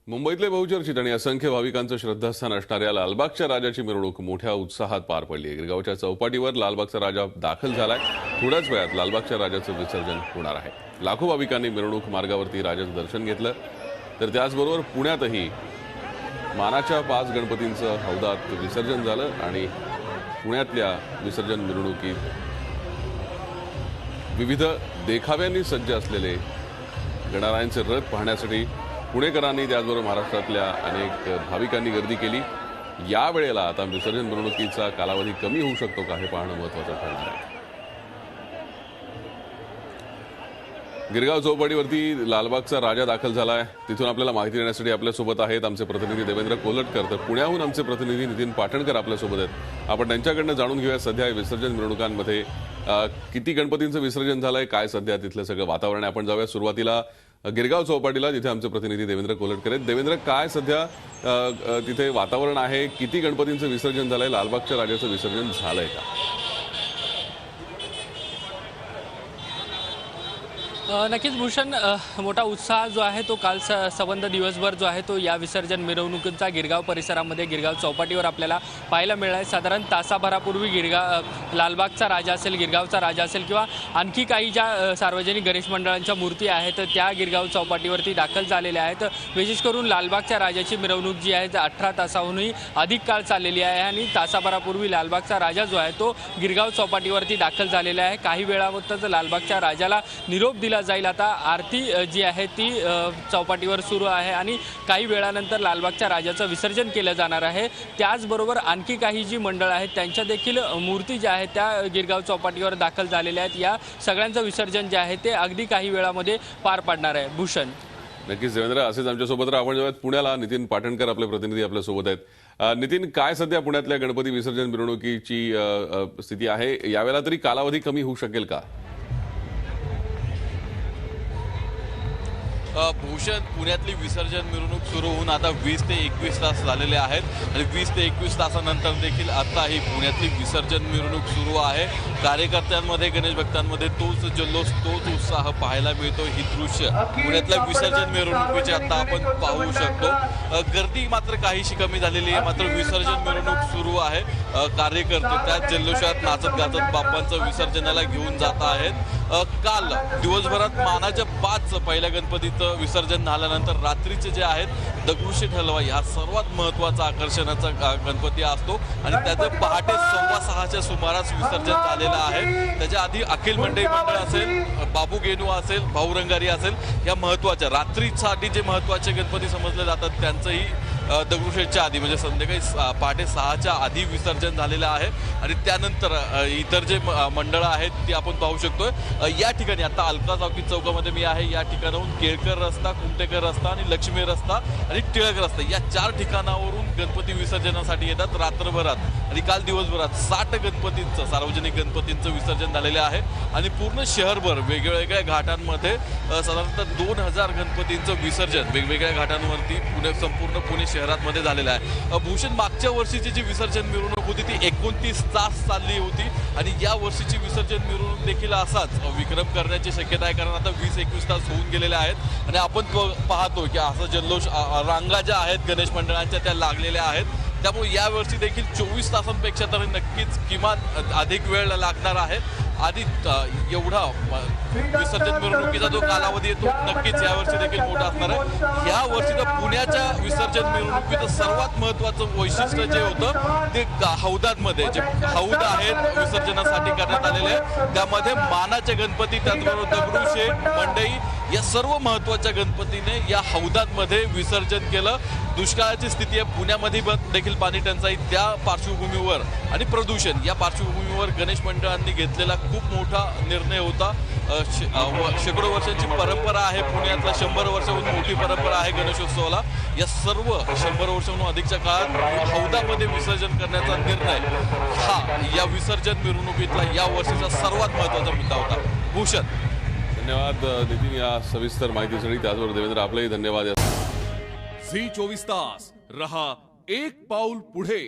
मुंबईतले बहुचर्चित आणि असंख्य भाविकांचं श्रद्धास्थान असणाऱ्या लालबागच्या राजाची मिरवणूक मोठ्या उत्साहात पार पडली आहे। गिरगावच्या चौपाटीवर लालबागचा राजा दाखल झालाय। थोड्याच वेळात लालबागच्या राजाचं विसर्जन होणार आहे। लाखो भाविकांनी मिरवणूक मार्गावरती राजाचं दर्शन घेतलं, तर त्याचबरोबर पुण्यातही मानाच्या 5 गणपतींचं हौदात विसर्जन झालं आणि पुण्यातल्या विसर्जन मिरवणुकीत विविध देखाव्यांनी सज्ज असलेले गणरायांचे रथ पाहण्यासाठी पुणेकरांनी त्याचबरोबर महाराष्ट्रातल्या अनेक भाविकांनी गर्दी केली। या वेळेला आता विसर्जन मिरवणुकीचा कालावधी कमी होऊ शकतो का हे पाहणं महत्त्वाचं ठरणार आहे। गिरगाव चौपाटीवरती लालबागचा राजा दाखल झालाय। तिथून आपल्याला माहिती देण्यासाठी आपल्यासोबत आहेत आमचे प्रतिनिधी देवेंद्र कोलटकर, तर पुण्याहून आमचे प्रतिनिधी नितीन पाटणकर आपल्यासोबत आहेत। आपण त्यांच्याकडनं जाणून घेऊया सध्या विसर्जन मिरवणुकांमध्ये किती गणपतींचं विसर्जन झालंय, काय सध्या तिथलं सगळं वातावरण आहे। आपण जाऊया सुरुवातीला गिरगाव चौपाटीला, जिथे आमचे प्रतिनिधी देवेंद्र कोलटकर आहेत। देवेंद्र, काय सध्या तिथे वातावरण आहे? किती गणपतींचं विसर्जन झालंय? लालबागच्या राजाचं विसर्जन झालंय का? नक्कीच भूषण, मोठा उत्साह जो आहे तो काल संबंध दिवसभर जो आहे तो या विसर्जन मिरवणुकीचा गिरगाव परिसरामध्ये गिरगाव चौपाटीवर आपल्याला पाहायला मिळाला। साधारण तासाभरापूर्वी लालबागचा राजा असेल, गिरगावचा राजा असेल किंवा आणखी काही ज्या सार्वजनिक गणेश मंडळांच्या मूर्ती आहेत त्या गिरगाव चौपाटीवरती दाखल झालेल्या आहेत। विशेष करून लालबागच्या राजाची मिरवणूक जी आहे 18 तासाहूनही अधिक काळ चाललेली आहे आणि तासाभरापूर्वी लालबागचा राजा जो आहे तो गिरगाव चौपाटीवरती दाखल झालेला आहे। काही वेळातच लालबागच्या राजाला निरोप दिला जाईल। आता आरती जी आहे ती चौपाटीवर सुरू आहे आणि काही वेळानंतर लालबागच्या राजाचं विसर्जन केलं जाणार आहे। त्याचबरोबर आणखी काही जी मंडळ आहेत त्यांच्या देखील मूर्ती ज्या आहेत त्या गिरगाव चौपाटीवर दाखल झालेल्या आहेत। या सगळ्यांचं विसर्जन जे आहे ते अगदी काही वेळामध्ये पार पडणार आहे। भूषण, नक्कीच देवेंद्र, असेच आमच्यासोबत आपण जेव्हा पुण्याला नितीन पाटणकर आपले प्रतिनिधी आपल्यासोबत आहेत। नितीन, काय सध्या पुण्यातल्या गणपती विसर्जन मिरवणुकीची स्थिती आहे? यावेळेला तरी कालावधी कमी होऊ शकेल का? भूषण, पुण्यातली विसर्जन मिरवणूक सुरू होऊन आता 20 ते 21 तास झालेले आहेत आणि 20 ते 21 तासानंतर देखील आता ही पुण्यातली विसर्जन मिरवणूक सुरू आहे। कार्यकर्त्यांमध्ये, गणेश भक्तांमध्ये तोच जल्लोष, तोच उत्साह पाहायला मिळतो। ही दृश्य पुण्यातल्या विसर्जन मिरवणुकीची आता आपण पाहू शकतो। गर्दी मात्र काहीशी कमी झालेली आहे, मात्र विसर्जन मिरवणूक सुरू आहे। कार्यकर्ते त्याच जल्लोषात नाचत गाजत बाप्पांचं विसर्जनाला घेऊन जात आहेत। काल दिवसभरात मानाच्या 5 पहिल्या गणपतीचं विसर्जन झाल्यानंतर रात्रीचे जे आहेत दगडूशेठ हलवाई हा सर्वात महत्त्वाचा आकर्षणाचा गणपती असतो आणि त्याचं पहाटे 6:15च्या सुमारास विसर्जन झालेलं आहे। त्याच्या आधी अखिल मंडई मंडळ असेल, बाबू गेनू असेल, भाऊ रंगारी असेल, या महत्त्वाच्या रात्रीसाठी जे महत्त्वाचे गणपती समजले जातात त्यांचंही दगडूशेठच्या आधी म्हणजे संध्याकाळी पहाटे 6च्या आधी विसर्जन झालेलं आहे आणि त्यानंतर इतर जे मंडळं आहेत ती आपण पाहू शकतोय। या ठिकाणी आता अलका चौकामध्ये मी आहे। या ठिकाणाहून केळकर रस्ता, कुमटेकर रस्ता आणि लक्ष्मी रस्ता आणि टिळक रस्ता या 4 ठिकाणावरून गणपती विसर्जनासाठी येतात रात्रभरात आणि काल दिवसभरात 60 गणपतींचं, सार्वजनिक गणपतींचं विसर्जन झालेलं आहे आणि पूर्ण शहरभर वेगवेगळ्या घाटांमध्ये साधारणतः 2000 गणपतींचं विसर्जन वेगवेगळ्या घाटांवरती संपूर्ण पुणे शहरामध्ये झालेलं आहे। भूषण, मागच्या वर्षीची जी विसर्जन मिरवणूक होती ती 29 तास चालली होती आणि या वर्षीची विसर्जन मिरवणूक देखील असाच विक्रम करण्याची शक्यता आहे, कारण आता 20-21 तास होऊन गेलेले आहेत आणि आपण पाहतो की असा जल्लोष, रांगा ज्या आहेत गणेश मंडळांच्या त्या लागलेल्या आहेत। त्यामुळे यावर्षी देखील 24 तासांपेक्षा तरी नक्कीच किमान अधिक वेळ लागणार आहे। आधी एवढा विसर्जन मिरवणुकीचा जो कालावधी आहे तो नक्कीच यावर्षी देखील मोठा असणार आहे। या वर्षी तर पुण्याच्या विसर्जन मिरवणुकीचं सर्वात महत्त्वाचं वैशिष्ट्य जे होतं ते हौदांमध्ये जे हौद आहेत विसर्जनासाठी करण्यात आलेले आहे त्यामध्ये मानाचे गणपती, त्याचबरोबर दगडूशेठ, मंडई या सर्व महत्त्वाच्या गणपतीने या हौदांमध्ये विसर्जन केलं। दुष्काळाची स्थिती आहे पुण्यामध्ये देखील, पाणी टंचाई, त्या पार्श्वभूमीवर आणि प्रदूषण या पार्श्वभूमीवर गणेश मंडळांनी घेतलेला खूप मोठा निर्णय होता। शेकडो वर्षांची परंपरा आहे पुण्यातला, 100 वर्षाहून मोठी परंपरा आहे गणेशोत्सवाला। या सर्व 100 वर्षाहून अधिकच्या काळात हौदामध्ये विसर्जन करण्याचा निर्णय हा या विसर्जन मिरवणुकीतला या वर्षीचा सर्वात महत्त्वाचा मुद्दा होता। भूषण, धन्यवाद नितीन या सविस्तर माहितीसाठी। त्याचबरोबर देवेंद्र, आपलेही धन्यवाद। झी 24 तास रहा एक पाऊल पुढे।